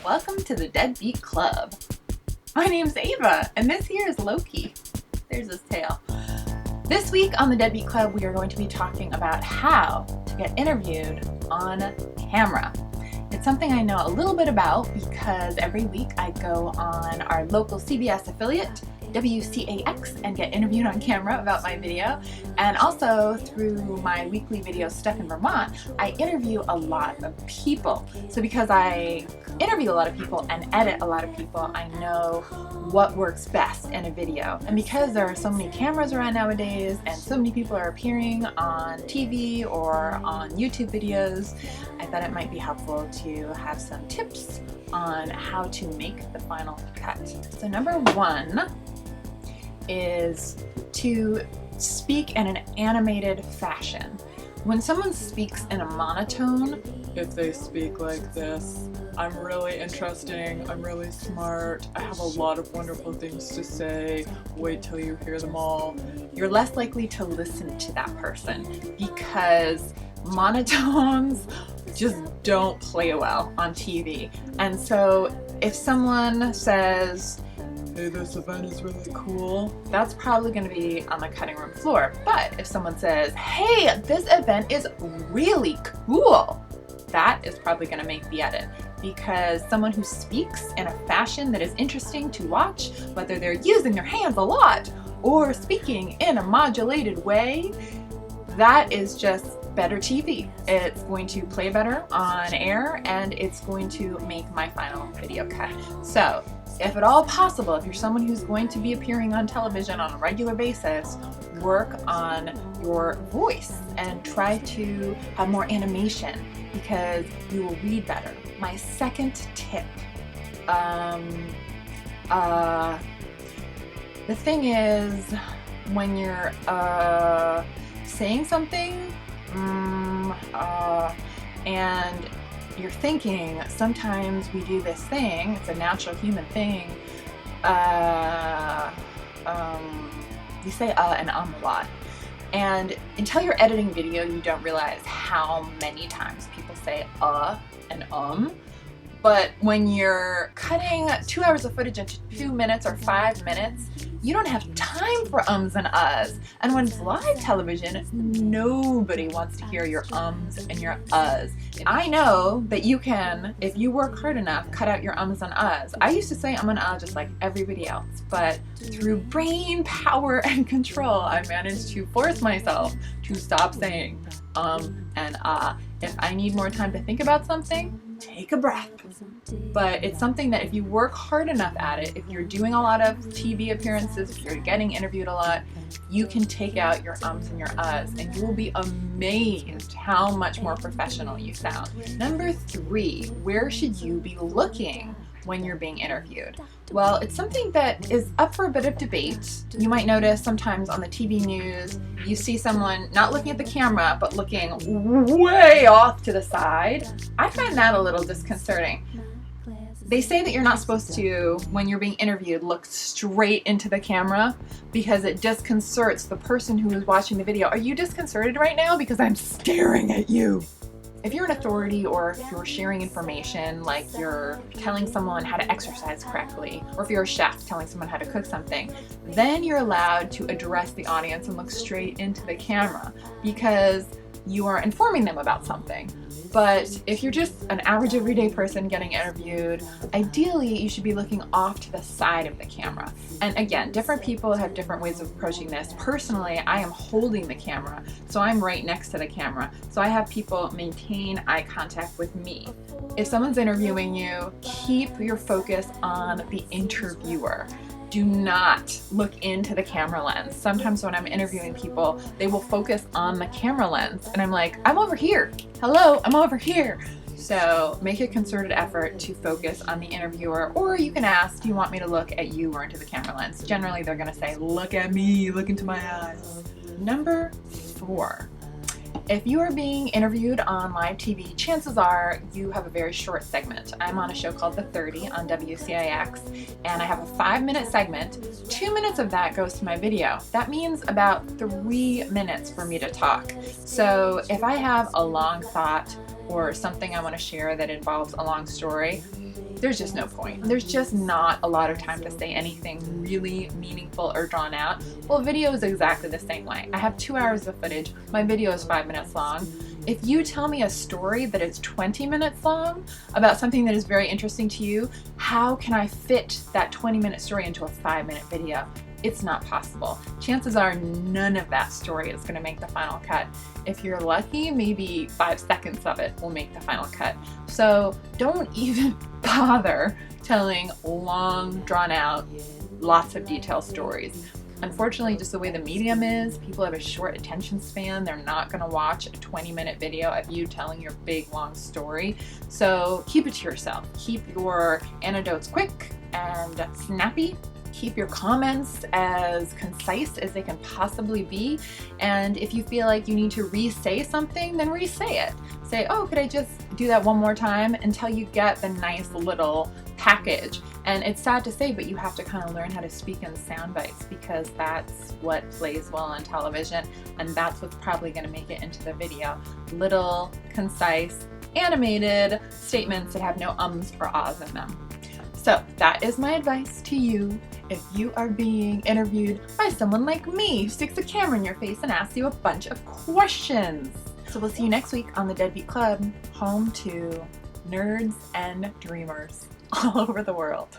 Welcome to the Deadbeat Club. My name's Ava, and this here is Loki. There's his tail. This week on the Deadbeat Club, we are going to be talking about how to get interviewed on camera. It's something I know a little bit about because every week I go on our local CBS affiliate, WCAX, and get interviewed on camera about my video. And also through my weekly video Stuck in Vermont, I interview a lot of people. So because I interview a lot of people and edit a lot of people, I know what works best in a video. And because there are so many cameras around nowadays and so many people are appearing on TV or on YouTube videos, I thought it might be helpful to have some tips on how to make the final cut. So number one is to speak in an animated fashion. When someone speaks in a monotone, if they speak like this, I'm really interesting, I'm really smart, I have a lot of wonderful things to say, wait till you hear them all, you're less likely to listen to that person because monotones just don't play well on TV. And so if someone says, hey, this event is really cool, that's probably going to be on the cutting room floor. But if someone says, hey, this event is really cool, that is probably going to make the edit, because someone who speaks in a fashion that is interesting to watch, whether they're using their hands a lot or speaking in a modulated way, that is just better TV. It's going to play better on air and it's going to make my final video cut. So if at all possible, if you're someone who's going to be appearing on television on a regular basis, work on your voice and try to have more animation because you will read better. My second tip, the thing is, when you're saying something and you're thinking, sometimes we do this thing, it's a natural human thing, you say and a lot. And until you're editing video, you don't realize how many times people say and But when you're cutting 2 hours of footage into 2 minutes or 5 minutes, you don't have time for ums and uhs. And when it's live television, nobody wants to hear your ums and your uhs. I know that you can, if you work hard enough, cut out your ums and uhs. I used to say and just like everybody else, but through brain power and control, I managed to force myself to stop saying and ah. If I need more time to think about something, take a breath. But it's something that if you work hard enough at it, if you're doing a lot of TV appearances, if you're getting interviewed a lot, you can take out your ums and your uhs and you will be amazed how much more professional you sound. Number 3, where should you be looking when you're being interviewed? Well, it's something that is up for a bit of debate. You might notice sometimes on the TV news, you see someone not looking at the camera, but looking way off to the side. I find that a little disconcerting. They say that you're not supposed to, when you're being interviewed, look straight into the camera because it disconcerts the person who is watching the video. Are you disconcerted right now? Because I'm staring at you. If you're an authority or if you're sharing information, like you're telling someone how to exercise correctly, or if you're a chef telling someone how to cook something, then you're allowed to address the audience and look straight into the camera because you are informing them about something. But if you're just an average everyday person getting interviewed, ideally you should be looking off to the side of the camera. And again, different people have different ways of approaching this. Personally, I am holding the camera, so I'm right next to the camera. So I have people maintain eye contact with me. If someone's interviewing you, keep your focus on the interviewer. Do not look into the camera lens. Sometimes when I'm interviewing people, they will focus on the camera lens and I'm like, I'm over here. Hello, I'm over here. So make a concerted effort to focus on the interviewer, or you can ask, do you want me to look at you or into the camera lens? Generally, they're gonna say, look at me, look into my eyes. Number 4. If you are being interviewed on live TV, chances are you have a very short segment. I'm on a show called The 30 on WCIX, and I have a 5-minute segment. 2 minutes of that goes to my video. That means about 3 minutes for me to talk. So if I have a long thought or something I want to share that involves a long story, there's just no point. There's just not a lot of time to say anything really meaningful or drawn out. Well, video is exactly the same way. I have 2 hours of footage. My video is 5 minutes long. If you tell me a story that is 20 minutes long about something that is very interesting to you, how can I fit that 20-minute story into a 5-minute video? It's not possible. Chances are none of that story is going to make the final cut. If you're lucky, maybe 5 seconds of it will make the final cut. So don't even bother telling long, drawn out, lots of detailed stories. Unfortunately, just the way the medium is, people have a short attention span. They're not going to watch a 20-minute video of you telling your big, long story. So keep it to yourself. Keep your anecdotes quick and snappy. Keep your comments as concise as they can possibly be. And if you feel like you need to re-say something, then re-say it. Say, oh, could I just do that one more time, until you get the nice little package. And it's sad to say, but you have to kind of learn how to speak in sound bites, because that's what plays well on television, and that's what's probably going to make it into the video. Little, concise, animated statements that have no ums or ahs in them. So that is my advice to you if you are being interviewed by someone like me who sticks a camera in your face and asks you a bunch of questions. So we'll see you next week on the Deadbeat Club, home to nerds and dreamers all over the world.